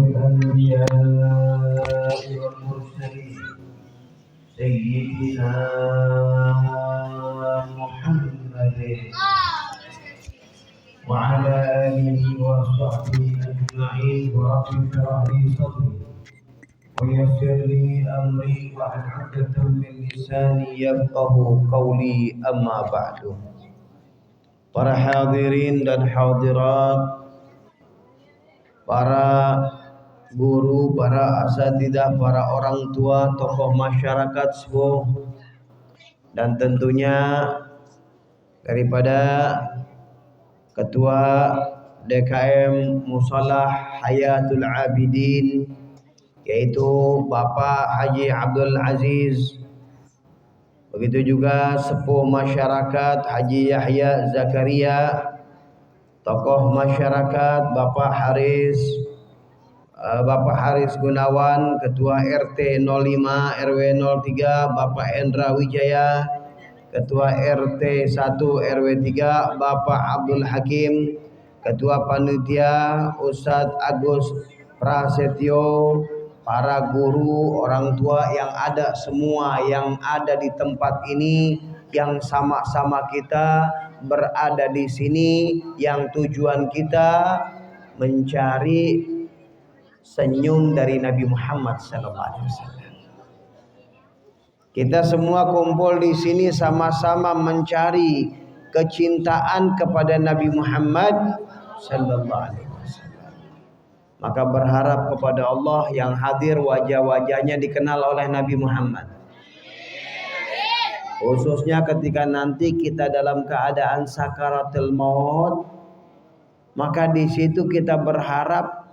الأنبياء والمرسلين سيدنا محمد وعلى آله وصحبه أجمعين ورب اشرح لي صدري ويسر لي أمري واحلل عقدة من لساني يفقه قولي أما بعد. Para hadirin dan hadirat, para guru, para asatidzah, para orang tua, tokoh masyarakat sepuh, dan tentunya daripada Ketua DKM Musalah Hayatul Abidin, yaitu Bapak Haji Abdul Aziz. Begitu juga sepuh masyarakat Haji Yahya Zakaria, tokoh masyarakat Bapak Haris Gunawan, Ketua RT 05 RW 03, Bapak Endra Wijaya, Ketua RT 1 RW 3, Bapak Abdul Hakim, Ketua Panitia Ustadz Agus Prasetyo, para guru, orang tua yang ada, semua yang ada di tempat ini, yang sama-sama kita berada di sini, yang tujuan kita mencari senyum dari Nabi Muhammad SAW. Kita semua kumpul di sini sama-sama mencari kecintaan kepada Nabi Muhammad SAW. Maka berharap kepada Allah yang hadir wajah-wajahnya dikenal oleh Nabi Muhammad. Khususnya ketika nanti kita dalam keadaan sakaratul maut, maka di situ kita berharap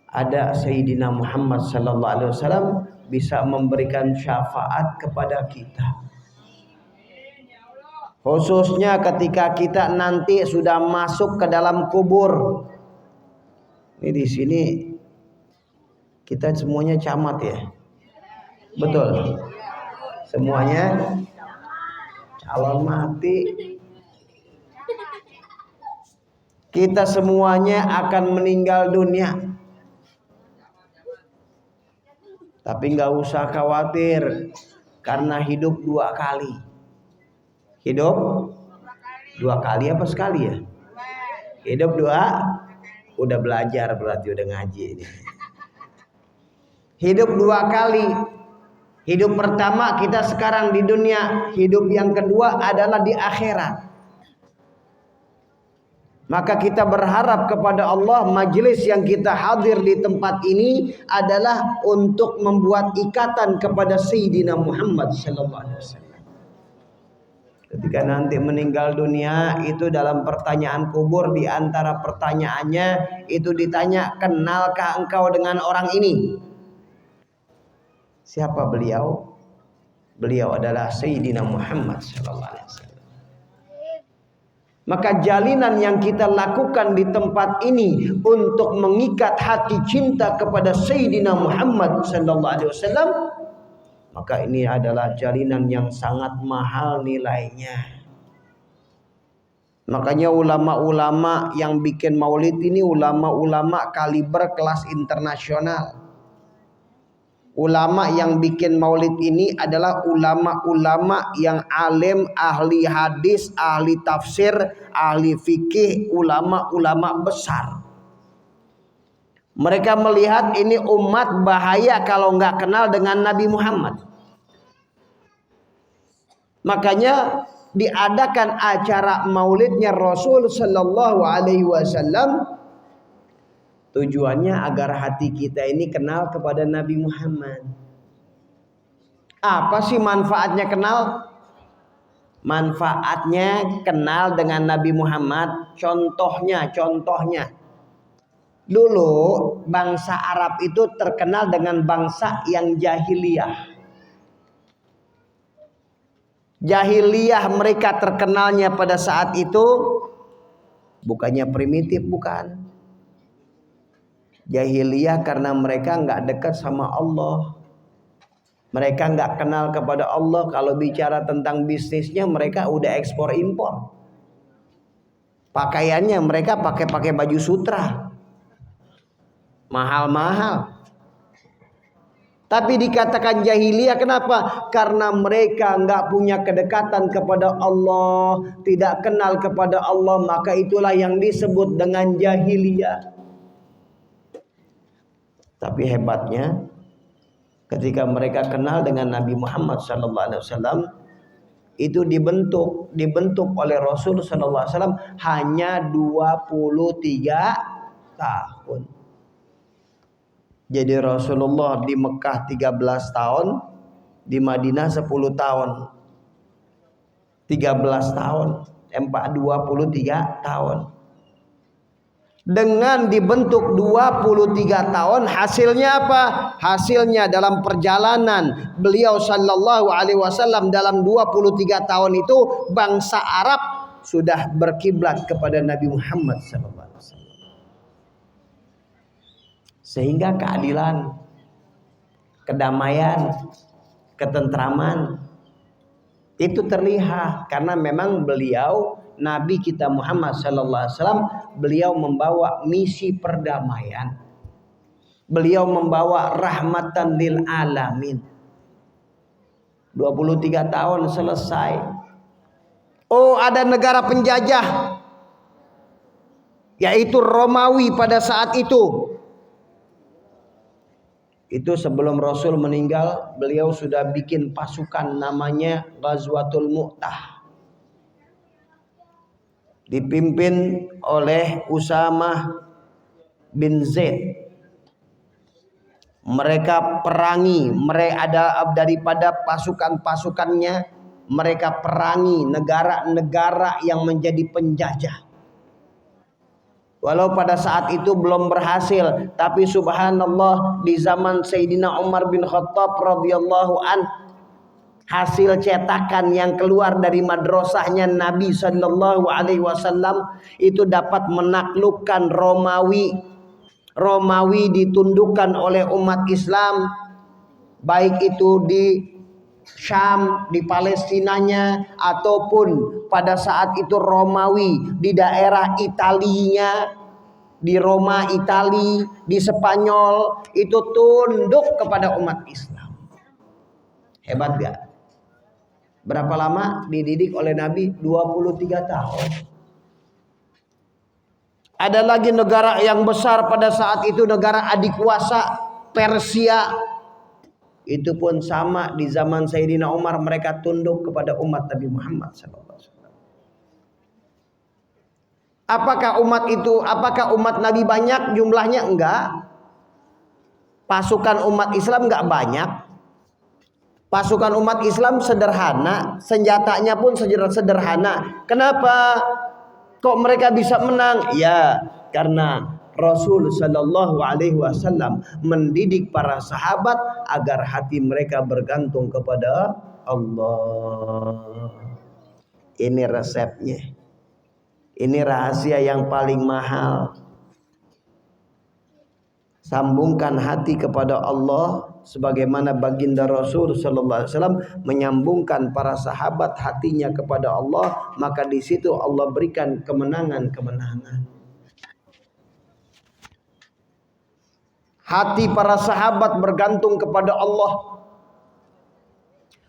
ada Sayyidina Muhammad sallallahu alaihi wasallam bisa memberikan syafaat kepada kita. Khususnya ketika kita nanti sudah masuk ke dalam kubur. Ini di sini kita semuanya camat ya, betul? Semuanya calon mati. Kita semuanya akan meninggal dunia. Tapi nggak usah khawatir, karena hidup 2 kali. Hidup 2 kali apa sekali ya? Hidup 2. Udah belajar berarti, udah ngaji ini. Hidup 2 kali. Hidup pertama kita sekarang di dunia, hidup yang kedua adalah di akhirat. Maka kita berharap kepada Allah, majelis yang kita hadir di tempat ini adalah untuk membuat ikatan kepada Sayyidina Muhammad sallallahu alaihi wasallam. Ketika nanti meninggal dunia, itu dalam pertanyaan kubur, di antara pertanyaannya itu ditanya, kenalkah engkau dengan orang ini? Siapa beliau? Beliau adalah Sayyidina Muhammad sallallahu alaihi wasallam. Maka jalinan yang kita lakukan di tempat ini untuk mengikat hati cinta kepada Sayyidina Muhammad sallallahu alaihi wasallam, maka ini adalah jalinan yang sangat mahal nilainya. Makanya ulama-ulama yang bikin maulid ini ulama-ulama kaliber kelas internasional. Ulama yang bikin maulid ini adalah ulama-ulama yang alim, ahli hadis, ahli tafsir, ahli fikih, ulama-ulama besar. Mereka melihat ini umat bahaya kalau nggak kenal dengan Nabi Muhammad. Makanya diadakan acara maulidnya Rasul Sallallahu Alaihi Wasallam. Tujuannya agar hati kita ini kenal kepada Nabi Muhammad. Apa sih manfaatnya kenal? Manfaatnya kenal dengan Nabi Muhammad. Contohnya. Dulu bangsa Arab itu terkenal dengan bangsa yang jahiliyah. Jahiliyah mereka terkenalnya pada saat itu bukannya primitif, bukan. Jahiliyah karena mereka nggak dekat sama Allah. Mereka nggak kenal kepada Allah. Kalau bicara tentang bisnisnya, mereka udah ekspor impor. Pakaiannya mereka pakai baju sutra. mahal-mahal. Tapi dikatakan jahiliyah kenapa? Karena mereka nggak punya kedekatan kepada Allah, tidak kenal kepada Allah, maka itulah yang disebut dengan jahiliyah. Tapi hebatnya, ketika mereka kenal dengan Nabi Muhammad SAW, itu dibentuk oleh Rasul SAW hanya 23 tahun. Jadi Rasulullah di Mekah 13 tahun, di Madinah 10 tahun. 13 tahun, 23 tahun. Dengan dibentuk 23 tahun, hasilnya apa? Hasilnya dalam perjalanan beliau sallallahu alaihi wasallam dalam 23 tahun itu, bangsa Arab sudah berkiblat kepada Nabi Muhammad sallallahu alaihi wasallam. Sehingga keadilan, kedamaian, ketentraman itu terlihat karena memang beliau, Nabi kita Muhammad sallallahu alaihi wasallam, beliau membawa misi perdamaian. Beliau membawa rahmatan lil alamin. 23 tahun selesai. Oh, ada negara penjajah yaitu Romawi pada saat itu. Itu sebelum Rasul meninggal, beliau sudah bikin pasukan namanya Ghazwatul Mu'tah. Dipimpin oleh Usamah bin Zaid. Mereka perangi, mereka ada daripada pasukan-pasukannya, mereka perangi negara-negara yang menjadi penjajah. Walau pada saat itu belum berhasil, tapi subhanallah di zaman Sayyidina Umar bin Khattab radhiyallahu an, hasil cetakan yang keluar dari madrasahnya Nabi sallallahu alaihi wasallam itu dapat menaklukkan Romawi. Romawi ditundukkan oleh umat Islam, baik itu di Syam, di Palestinanya, ataupun pada saat itu Romawi di daerah Italinya, di Roma Itali, di Spanyol, itu tunduk kepada umat Islam. Hebat gak? Berapa lama dididik oleh Nabi? 23 tahun. Ada lagi negara yang besar pada saat itu, negara adikuasa Persia. Itu pun sama di zaman Sayyidina Umar, mereka tunduk kepada umat Nabi Muhammad SAW. Apakah umat Nabi banyak jumlahnya? Enggak. Pasukan umat Islam enggak banyak. Pasukan umat Islam sederhana, senjatanya pun sederhana. Kenapa kok mereka bisa menang? Ya, karena Rasul sallallahu alaihi wasallam mendidik para sahabat agar hati mereka bergantung kepada Allah. Ini resepnya. Ini rahasia yang paling mahal. Sambungkan hati kepada Allah sebagaimana baginda Rasul sallallahu alaihi wasallam menyambungkan para sahabat hatinya kepada Allah, maka di situ Allah berikan kemenangan-kemenangan. Hati para sahabat bergantung kepada Allah.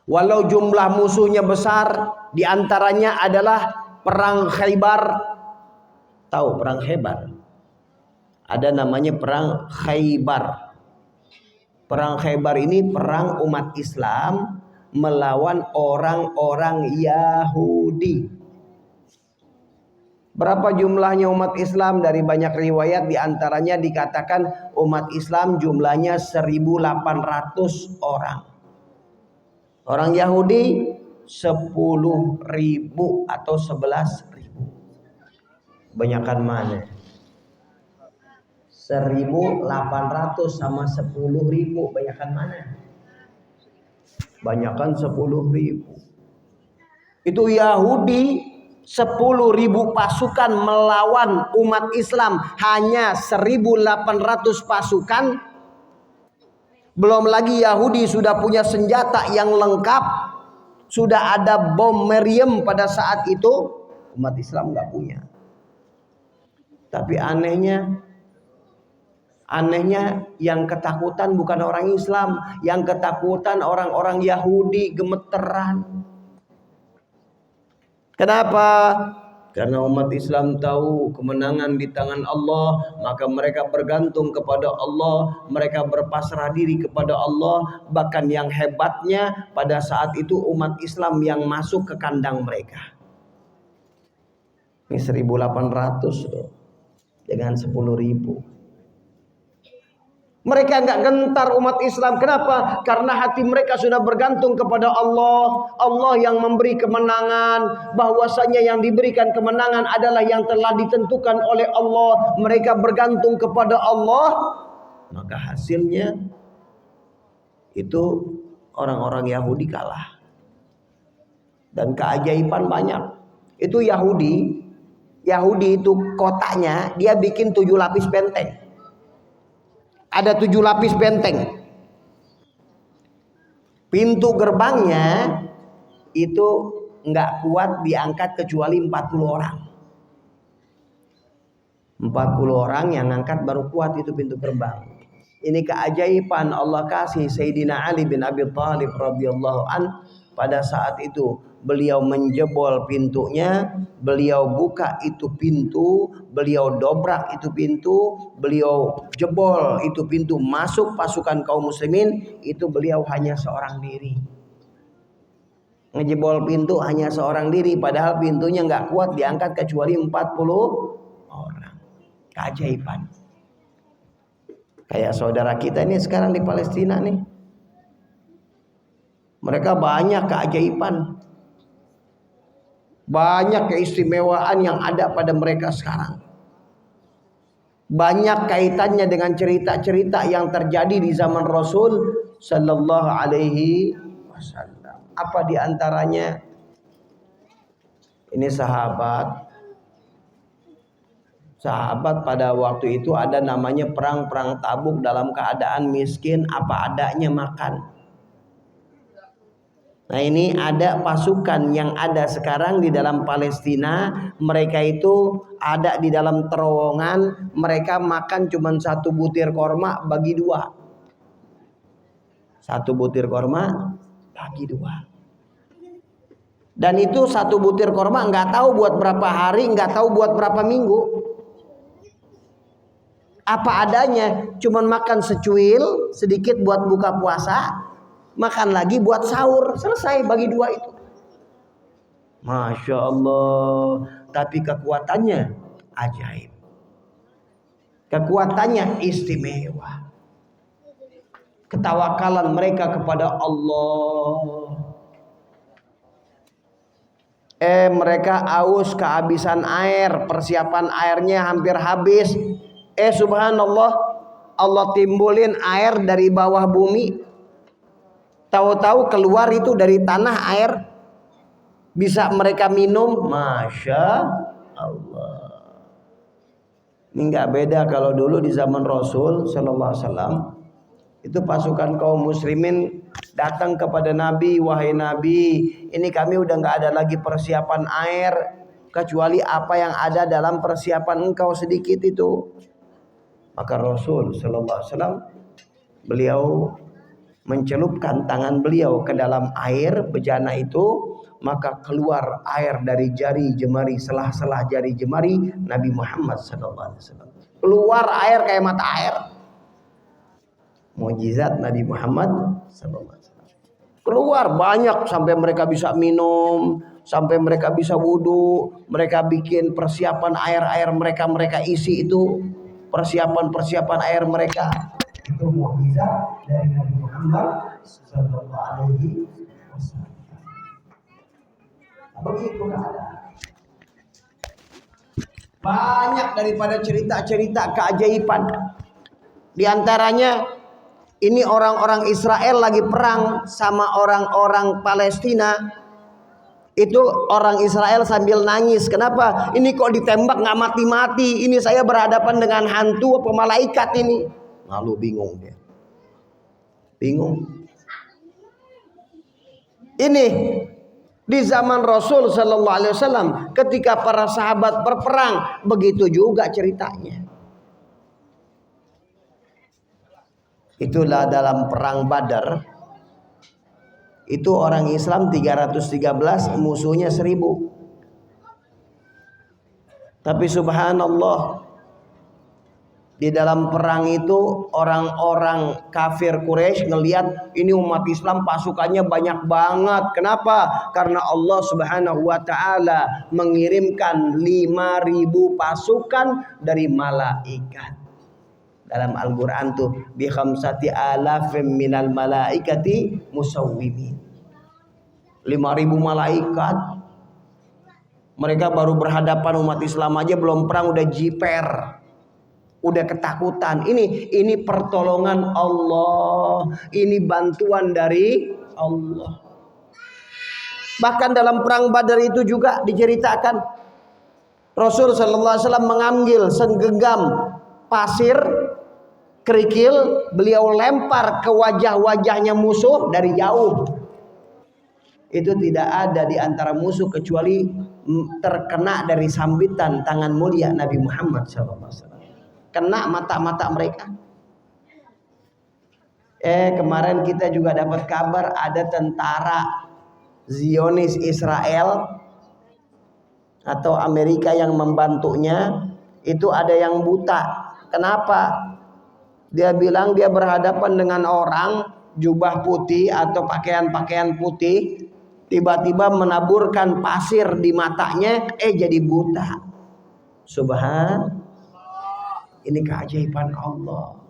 Walau jumlah musuhnya besar, diantaranya adalah perang Khaybar. Tahu perang Khaybar? Ada namanya perang Khaybar. Perang Khaybar ini perang umat Islam melawan orang-orang Yahudi. Berapa jumlahnya umat Islam? Dari banyak riwayat diantaranya dikatakan umat Islam jumlahnya 1.800 orang. Orang Yahudi 10.000 atau 11.000. Banyakan mana? 1.800 sama 10.000, banyakan mana? Banyakan 10.000. Itu Yahudi 10.000 pasukan melawan umat Islam hanya 1.800 pasukan. Belum lagi Yahudi sudah punya senjata yang lengkap, sudah ada bom meriam pada saat itu, umat Islam nggak punya. Tapi anehnya Anehnya yang ketakutan bukan orang Islam, yang ketakutan orang-orang Yahudi gemeteran. Kenapa? Karena umat Islam tahu kemenangan di tangan Allah, maka mereka bergantung kepada Allah, mereka berpasrah diri kepada Allah. Bahkan yang hebatnya pada saat itu umat Islam yang masuk ke kandang mereka. Ini 1800 loh, dengan 10.000. Mereka enggak gentar umat Islam. Kenapa? Karena hati mereka sudah bergantung kepada Allah. Allah yang memberi kemenangan. Bahwasanya yang diberikan kemenangan adalah yang telah ditentukan oleh Allah. Mereka bergantung kepada Allah. Maka hasilnya itu orang-orang Yahudi kalah. Dan keajaiban banyak. Itu Yahudi itu kotanya dia bikin 7 lapis benteng. Ada 7 lapis benteng. Pintu gerbangnya itu nggak kuat diangkat kecuali 40 orang. 40 orang yang angkat baru kuat itu pintu gerbang. Ini keajaiban Allah kasih Sayyidina Ali bin Abi Thalib radhiyallahu an. Pada saat itu beliau menjebol pintunya, beliau buka itu pintu, beliau dobrak itu pintu, beliau jebol itu pintu, masuk pasukan kaum muslimin. Itu beliau hanya seorang diri. Ngejebol pintu hanya seorang diri, padahal pintunya nggak kuat diangkat kecuali 40 orang. Keajaiban. Kayak saudara kita ini sekarang di Palestina nih. Mereka banyak keajaiban. Banyak keistimewaan yang ada pada mereka sekarang. Banyak kaitannya dengan cerita-cerita yang terjadi di zaman Rasul sallallahu alaihi wasallam. Apa di antaranya? Ini sahabat pada waktu itu ada namanya perang Tabuk, dalam keadaan miskin, apa adanya makan. Nah ini ada pasukan yang ada sekarang di dalam Palestina. Mereka itu ada di dalam terowongan. Mereka makan cuma 1 butir korma bagi 2. 1 butir korma bagi 2. Dan itu 1 butir korma nggak tahu buat berapa hari, nggak tahu buat berapa minggu. Apa adanya, cuma makan secuil sedikit buat buka puasa. Makan lagi buat sahur, selesai bagi 2 itu. Masya Allah. Tapi kekuatannya ajaib. Kekuatannya istimewa. Ketawakalan mereka kepada Allah. Mereka aus kehabisan air, persiapan airnya hampir habis. Subhanallah, Allah timbulin air dari bawah bumi. Tahu-tahu keluar itu dari tanah air, bisa mereka minum. Masya Allah. Ini nggak beda kalau dulu di zaman Rasul Sallallahu Alaihi Wasallam. Itu pasukan kaum muslimin datang kepada Nabi, wahai Nabi, ini kami udah nggak ada lagi persiapan air kecuali apa yang ada dalam persiapan engkau sedikit itu. Maka Rasul Sallallahu Alaihi Wasallam beliau mencelupkan tangan beliau ke dalam air bejana itu, maka keluar air dari jari jemari, selah-selah jari jemari Nabi Muhammad SAW. Keluar air kayak mata air. Mukjizat Nabi Muhammad SAW. Keluar banyak sampai mereka bisa minum, sampai mereka bisa wudu. Mereka bikin persiapan air-air mereka isi itu, persiapan air mereka. Itu mukjizat dari Nabi Muhammad sallallahu alaihi wasallam. Begitu keadaan. Banyak daripada cerita-cerita keajaiban. Di antaranya ini orang-orang Israel lagi perang sama orang-orang Palestina. Itu orang Israel sambil nangis. Kenapa? Ini kok ditembak nggak mati-mati? Ini saya berhadapan dengan hantu apa malaikat ini? Lalu bingung dia. Bingung. Ini di zaman Rasul Sallallahu Alaihi Wasallam ketika para sahabat berperang, begitu juga ceritanya. Itulah dalam perang Badar. Itu orang Islam 313, musuhnya 1000. Tapi subhanallah, di dalam perang itu orang-orang kafir Quraisy ngelihat ini umat Islam pasukannya banyak banget. Kenapa? Karena Allah Subhanahu wa taala mengirimkan 5.000 pasukan dari malaikat. Dalam Al-Qur'an tuh bi khamsati alafim minal malaikati musawwimin. 5.000 malaikat. Mereka baru berhadapan umat Islam aja belum perang udah jiper. Udah ketakutan. Ini pertolongan Allah. Ini bantuan dari Allah. Bahkan dalam perang Badar itu juga diceritakan Rasul sallallahu alaihi wasallam mengambil segenggam pasir kerikil, beliau lempar ke wajah-wajahnya musuh dari jauh. Itu tidak ada di antara musuh kecuali terkena dari sambitan tangan mulia Nabi Muhammad sallallahu alaihi wasallam. Kena mata-mata mereka. Kemarin kita juga dapat kabar ada tentara Zionis Israel atau Amerika yang membantunya, itu ada yang buta. Kenapa? Dia bilang dia berhadapan dengan orang jubah putih atau pakaian-pakaian putih, tiba-tiba menaburkan pasir di matanya, jadi buta. Ini keajaiban Allah.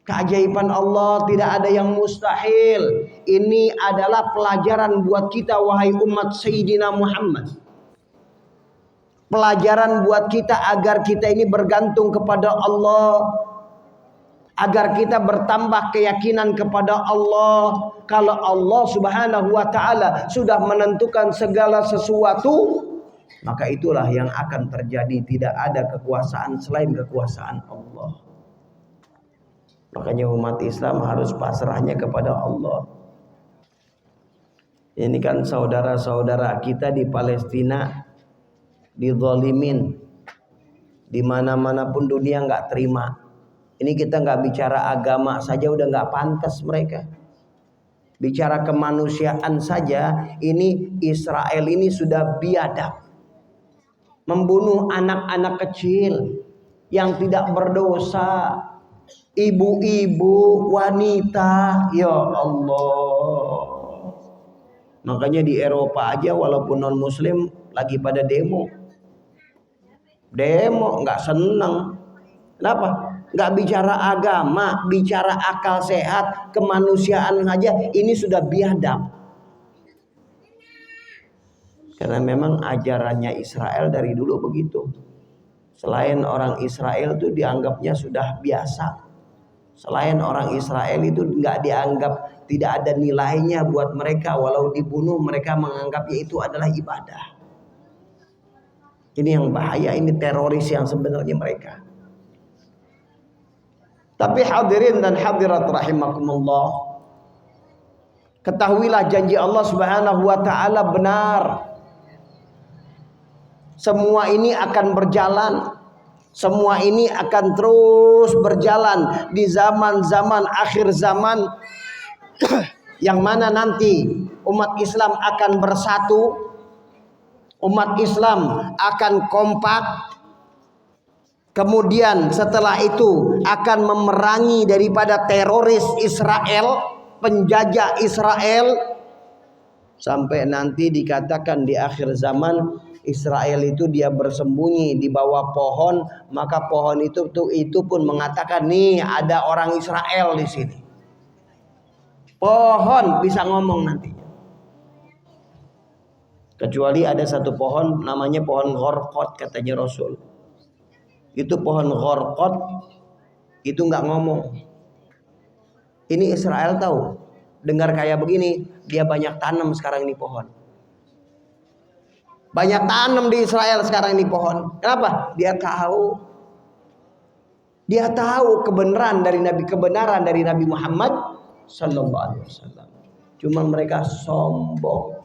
Keajaiban Allah, tidak ada yang mustahil. Ini adalah pelajaran buat kita wahai umat Sayyidina Muhammad. Pelajaran buat kita agar kita ini bergantung kepada Allah, agar kita bertambah keyakinan kepada Allah. Kalau Allah Subhanahu wa taala sudah menentukan segala sesuatu, maka itulah yang akan terjadi. Tidak ada kekuasaan selain kekuasaan Allah. Makanya umat Islam harus pasrahnya kepada Allah. Ini kan saudara-saudara kita di Palestina dizalimin, di mana-mana pun dunia nggak terima. Ini kita nggak bicara agama saja udah nggak pantas mereka. Bicara kemanusiaan saja, ini Israel ini sudah biadab, membunuh anak-anak kecil yang tidak berdosa, ibu-ibu, wanita. Ya Allah. Makanya di Eropa aja walaupun non muslim lagi pada demo nggak seneng. Kenapa? Nggak bicara agama, bicara akal sehat, kemanusiaan saja ini sudah biadab. Karena memang ajarannya Israel dari dulu begitu. Selain orang Israel itu dianggapnya sudah biasa. Selain orang Israel itu nggak dianggap, tidak ada nilainya buat mereka. Walau dibunuh mereka menganggapnya itu adalah ibadah. Ini yang bahaya, ini teroris yang sebenarnya mereka. Tapi hadirin dan hadirat rahimakumullah, ketahuilah janji Allah Subhanahu wa taala benar. Semua ini akan berjalan. Semua ini akan terus berjalan di zaman-zaman akhir zaman yang mana nanti umat Islam akan bersatu, umat Islam akan kompak, kemudian setelah itu akan memerangi daripada teroris Israel, penjajah Israel, sampai nanti dikatakan di akhir zaman Israel itu dia bersembunyi di bawah pohon, maka pohon itu pun mengatakan nih ada orang Israel di sini. Pohon bisa ngomong nanti. Kecuali ada satu pohon namanya pohon Ghorqot katanya Rasul. Itu pohon Ghorqot itu nggak ngomong. Ini Israel tahu. Dengar kayak begini, dia banyak tanam sekarang ini pohon. Banyak tanam di Israel sekarang ini pohon. Kenapa? Dia tahu. Dia tahu kebenaran dari Nabi Muhammad sallallahu alaihi wasallam. Cuma mereka sombong.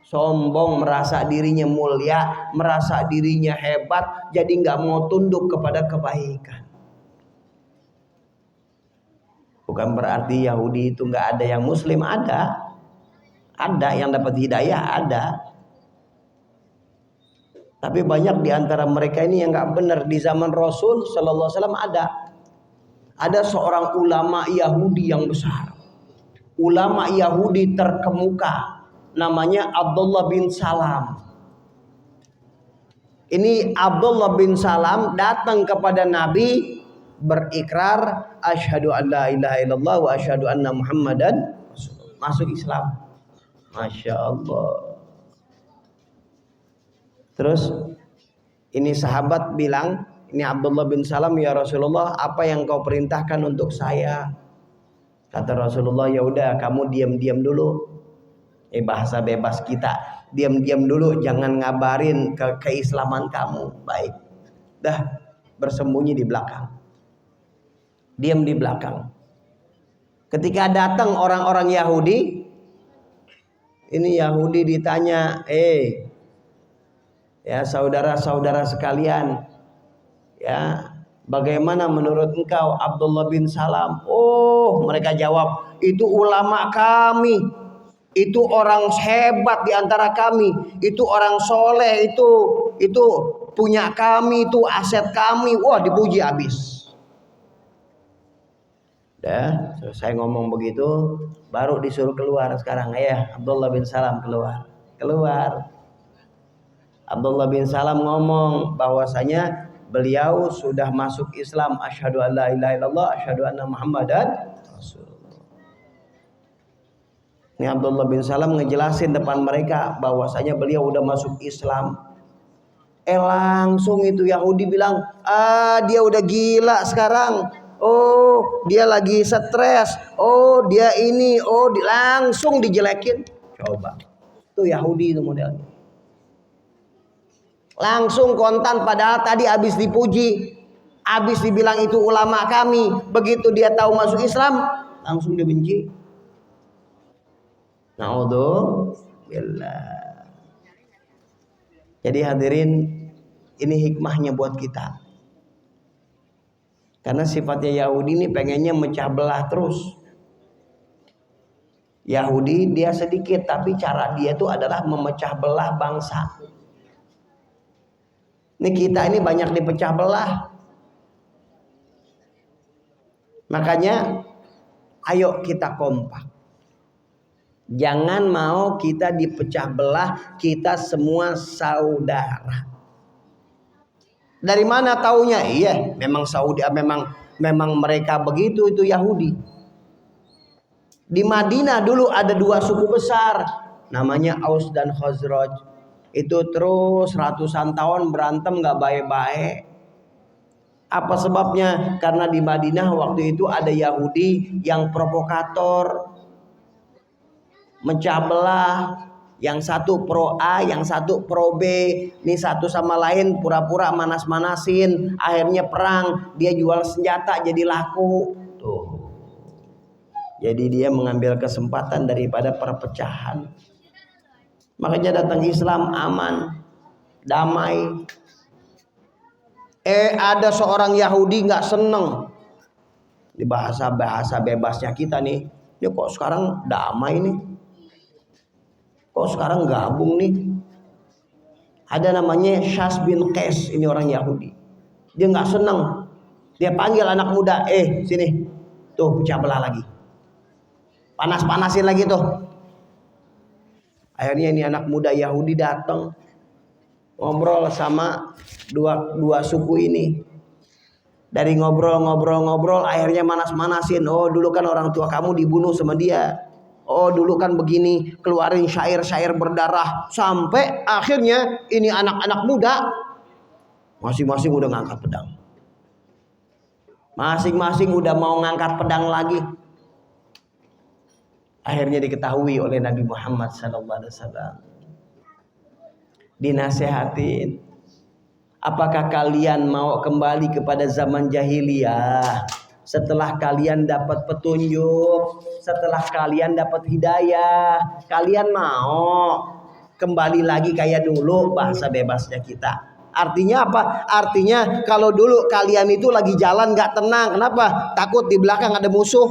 Sombong, merasa dirinya mulia, merasa dirinya hebat, jadi nggak mau tunduk kepada kebaikan. Bukan berarti Yahudi itu nggak ada yang Muslim, ada yang dapat hidayah, ada. Tapi banyak di antara mereka ini yang nggak benar. Di zaman Rasul Sallallahu Alaihi Wasallam ada seorang ulama Yahudi yang besar, ulama Yahudi terkemuka, namanya Abdullah bin Salam. Ini Abdullah bin Salam datang kepada Nabi berikrar asyhadu an la ilaha illallah wa asyhadu anna Muhammadan Rasulullah. Masuk Islam. Masya Allah. Terus ini sahabat bilang, ini Abdullah bin Salam, ya Rasulullah, apa yang kau perintahkan untuk saya? Kata Rasulullah, ya udah kamu diam-diam dulu. Bahasa bebas kita, diam-diam dulu, jangan ngabarin keislaman kamu. Baik, dah bersembunyi di belakang, diam di belakang. Ketika datang orang-orang Yahudi, ini Yahudi ditanya, ya saudara-saudara sekalian, ya bagaimana menurut engkau Abdullah bin Salam? Oh, mereka jawab, itu ulama kami, itu orang hebat di antara kami, itu orang soleh, itu punya kami, itu aset kami. Wah, dipuji habis. Dah, selesai ngomong begitu, baru disuruh keluar sekarang. Ya, Abdullah bin Salam keluar. Abdullah bin Salam ngomong bahwasanya beliau sudah masuk Islam. Asyhadu an la ilaha illallah, asyhadu anna Muhammadan Rasulullah. Ini Abdullah bin Salam ngejelasin depan mereka bahwasanya beliau udah masuk Islam. Langsung itu Yahudi bilang, dia udah gila sekarang. Oh, dia lagi stres. Oh, dia ini. Oh, langsung dijelekin. Coba. Itu Yahudi itu modelnya. Langsung kontan, padahal tadi habis dipuji, habis dibilang itu ulama kami. Begitu dia tahu masuk Islam, langsung dibenci. Naudzubillah. Jadi hadirin, ini hikmahnya buat kita. Karena sifatnya Yahudi ini pengennya mecah belah terus. Yahudi dia sedikit, tapi cara dia itu adalah memecah belah bangsa. Ini kita ini banyak dipecah belah. Makanya ayo kita kompak. Jangan mau kita dipecah belah, kita semua saudara. Dari mana taunya? Iya, memang Saudi, memang mereka begitu, itu Yahudi. Di Madinah dulu ada dua suku besar, namanya Aus dan Khazraj. Itu terus ratusan tahun berantem gak baik-baik. Apa sebabnya? Karena di Madinah waktu itu ada Yahudi yang provokator, mecah belah. Yang satu pro A, yang satu pro B. Ini satu sama lain pura-pura manas-manasin. Akhirnya perang. Dia jual senjata jadi laku. Tuh. Jadi dia mengambil kesempatan daripada perpecahan. Makanya datang Islam aman, damai. Ada seorang Yahudi nggak seneng. Di bahasa bebasnya kita nih. Ini kok sekarang damai nih. Kok sekarang gabung nih? Ada namanya Syas bin Qais, ini orang Yahudi. Dia nggak senang. Dia panggil anak muda, sini, tuh pecah belah lagi, panas-panasin lagi tuh. Akhirnya ini anak muda Yahudi datang, ngobrol sama dua suku ini. Dari ngobrol, akhirnya manas-manasin. Oh, dulu kan orang tua kamu dibunuh sama dia. Oh, dulu kan begini, keluarin syair-syair berdarah. Sampai akhirnya ini anak-anak muda masing-masing udah ngangkat pedang. Masing-masing udah mau ngangkat pedang lagi. Akhirnya diketahui oleh Nabi Muhammad SAW. Dinasehatin, apakah kalian mau kembali kepada zaman jahiliyah? Setelah kalian dapat petunjuk, setelah kalian dapat hidayah, kalian mau kembali lagi kayak dulu? Bahasa bebasnya kita, Artinya apa? Artinya kalau dulu kalian itu lagi jalan nggak tenang, kenapa? Takut di belakang ada musuh.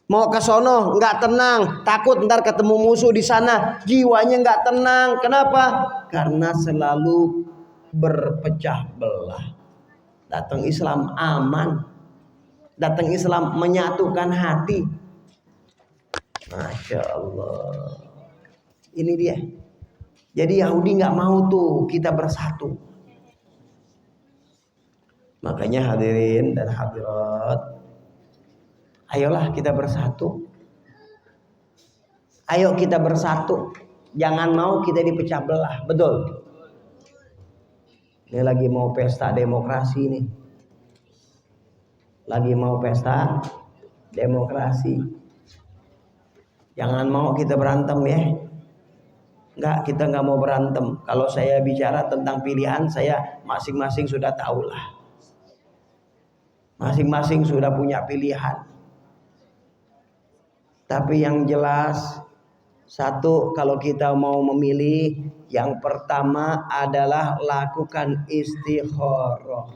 Mau ke sono nggak tenang, takut ntar ketemu musuh di sana, jiwanya nggak tenang. Kenapa? Karena selalu berpecah belah. Datang Islam aman, datang Islam menyatukan hati. Masya Allah. Ini dia. Jadi Yahudi nggak mau tuh kita bersatu. Makanya hadirin dan hadirat, ayolah kita bersatu. Ayo kita bersatu. Jangan mau kita dipecah belah. Betul. Ini lagi mau pesta demokrasi nih. Lagi mau pesta demokrasi. Jangan mau kita berantem ya. Enggak, kita nggak mau berantem. Kalau saya bicara tentang pilihan, saya masing-masing sudah tahulah. Masing-masing sudah punya pilihan. Tapi yang jelas, satu, kalau kita mau memilih, yang pertama adalah lakukan istikharah.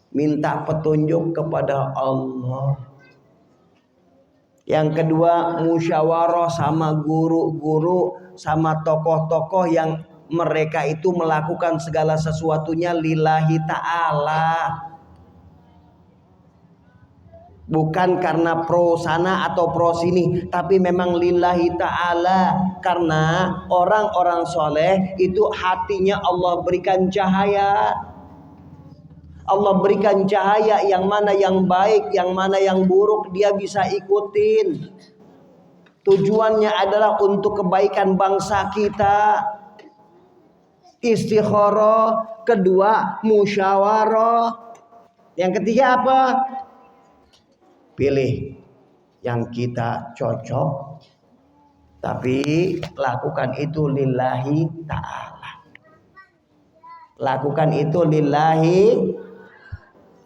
Minta petunjuk kepada Allah. Yang kedua, musyawarah sama guru-guru, sama tokoh-tokoh yang mereka itu melakukan segala sesuatunya lillahi ta'ala. Bukan karena pro sana atau pro sini, tapi memang lillahi ta'ala. Karena orang-orang soleh itu hatinya Allah berikan cahaya. Allah berikan cahaya, yang mana yang baik, yang mana yang buruk dia bisa ikutin. Tujuannya adalah untuk kebaikan bangsa kita. Istikharah. Kedua, musyawarah. Yang ketiga apa? Pilih yang kita cocok, tapi lakukan itu lillahi ta'ala. Lakukan itu lillahi.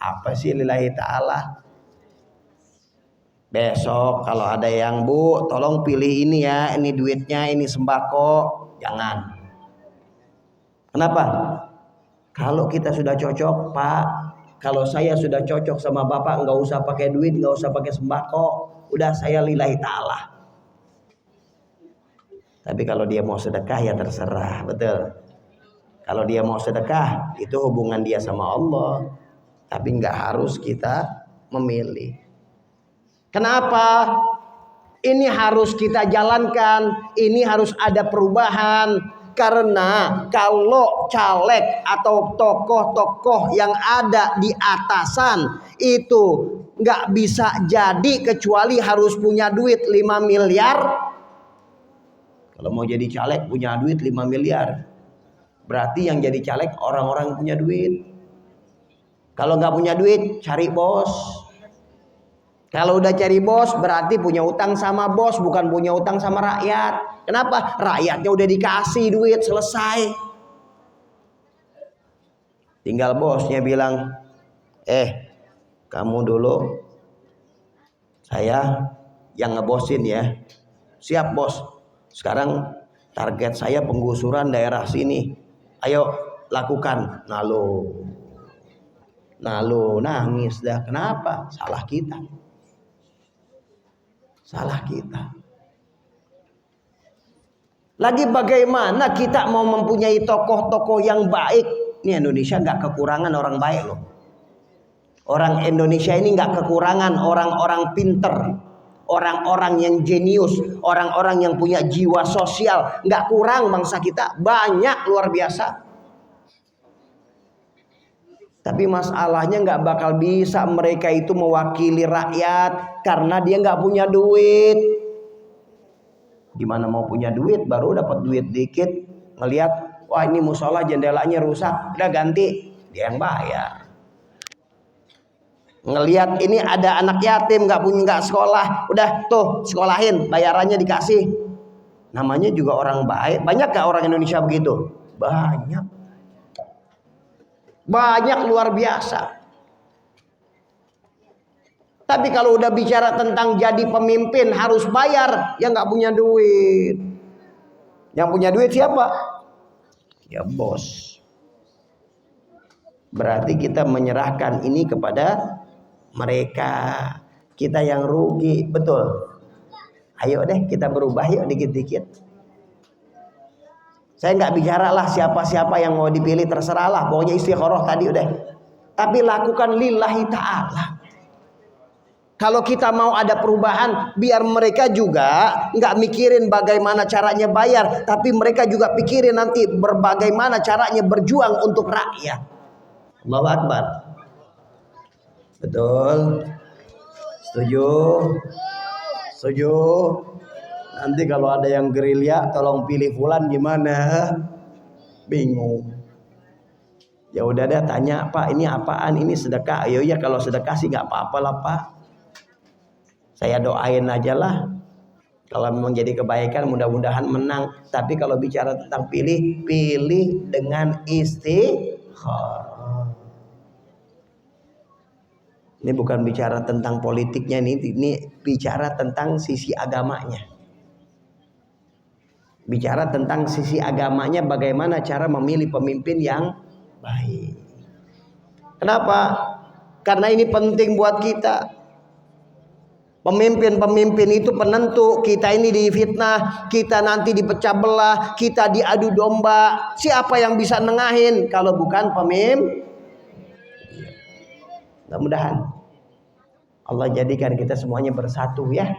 Apa sih lillahi ta'ala? Besok kalau ada yang, Bu, tolong pilih ini ya, ini duitnya, ini sembako. Jangan. Kenapa? Kalau kita sudah cocok, Pak, kalau saya sudah cocok sama Bapak, nggak usah pakai duit, nggak usah pakai sembako, udah saya lillahi ta'ala. Tapi kalau dia mau sedekah ya terserah, betul. Kalau dia mau sedekah itu hubungan dia sama Allah. Tapi nggak harus kita memilih. Kenapa? Ini harus kita jalankan. Ini harus ada perubahan. Karena kalau caleg atau tokoh-tokoh yang ada di atasan itu nggak bisa jadi kecuali harus punya duit 5 miliar. Kalau mau jadi caleg punya duit 5 miliar. Berarti yang jadi caleg orang-orang punya duit. Kalau nggak punya duit, cari bos. Kalau udah cari bos, berarti punya utang sama bos, bukan punya utang sama rakyat. Kenapa? Rakyatnya udah dikasih duit, selesai. Tinggal bosnya bilang, kamu dulu, saya yang ngebosin ya. Siap bos. Sekarang target saya penggusuran daerah sini. Ayo lakukan. Lalu nangis dah. Kenapa? Salah kita. Salah kita. Lagi bagaimana kita mau mempunyai tokoh-tokoh yang baik? Ini Indonesia nggak kekurangan orang baik loh. Orang Indonesia ini nggak kekurangan orang-orang pinter, orang-orang yang jenius, orang-orang yang punya jiwa sosial. Nggak kurang bangsa kita, banyak luar biasa. Tapi masalahnya nggak bakal bisa mereka itu mewakili rakyat karena dia nggak punya duit. Gimana mau punya duit? Baru dapat duit dikit, ngelihat, wah ini musola jendelanya rusak, udah ganti, dia yang bayar. Ngelihat ini ada anak yatim nggak sekolah, udah tuh sekolahin, bayarannya dikasih. Namanya juga orang baik. Banyak nggak orang Indonesia begitu? Banyak. Banyak luar biasa. Tapi kalau udah bicara tentang jadi pemimpin harus bayar, ya nggak punya duit. Yang punya duit siapa? Ya bos. Berarti kita menyerahkan ini kepada mereka. Kita yang rugi, betul. Ayo deh kita berubah yuk dikit-dikit. Saya nggak bicara lah siapa-siapa yang mau dipilih, terserah lah. Pokoknya istikharah tadi udah. Tapi lakukan lillahi ta'ala. Kalau kita mau ada perubahan, biar mereka juga nggak mikirin bagaimana caranya bayar, tapi mereka juga pikirin nanti bagaimana caranya berjuang untuk rakyat. Allahu Akbar. Betul. Setuju? Setuju? Nanti kalau ada yang gerilya, tolong pilih fulan gimana? Bingung. Ya udah deh tanya, Pak ini apaan? Ini sedekah. Ayo ya kalau sedekah sih nggak apa-apa lah Pak. Saya doain aja lah. Kalau memang jadi kebaikan mudah-mudahan menang. Tapi kalau bicara tentang pilih, pilih dengan istikharah. Ini bukan bicara tentang politiknya, ini bicara tentang sisi agamanya. Bicara tentang sisi agamanya, bagaimana cara memilih pemimpin yang baik. Kenapa? Karena ini penting buat kita. Pemimpin-pemimpin itu penentu. Kita ini difitnah, kita nanti dipecah belah, kita diadu domba. Siapa yang bisa nengahin kalau bukan pemimpin? Mudah-mudahan Allah jadikan kita semuanya bersatu ya.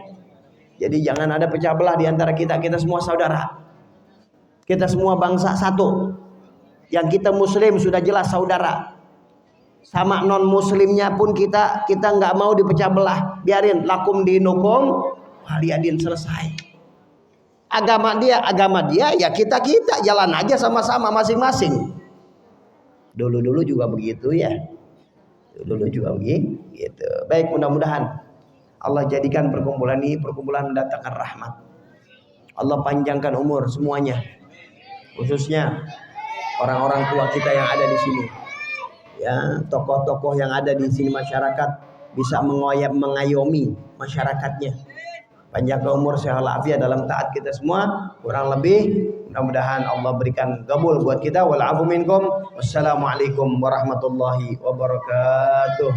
Jadi jangan ada pecah belah di antara kita. Kita semua saudara. Kita semua bangsa satu. Yang kita muslim sudah jelas saudara. Sama non muslimnya pun kita nggak mau dipecah belah. Biarin lakum dinukum waliyadin, selesai. Agama dia ya kita jalan aja sama-sama masing-masing. Dulu juga begitu ya. Dulu juga begitu. Baik, mudah-mudahan Allah jadikan perkumpulan ini perkumpulan mendatangkan rahmat. Allah panjangkan umur semuanya. Khususnya orang-orang tua kita yang ada di sini. Ya, tokoh-tokoh yang ada di sini masyarakat bisa mengayomi masyarakatnya. Panjangkan umur, sehat walafiat dalam taat kita semua. Kurang lebih mudah-mudahan Allah berikan qabul buat kita. Wal afu minkum. Wassalamualaikum warahmatullahi wabarakatuh.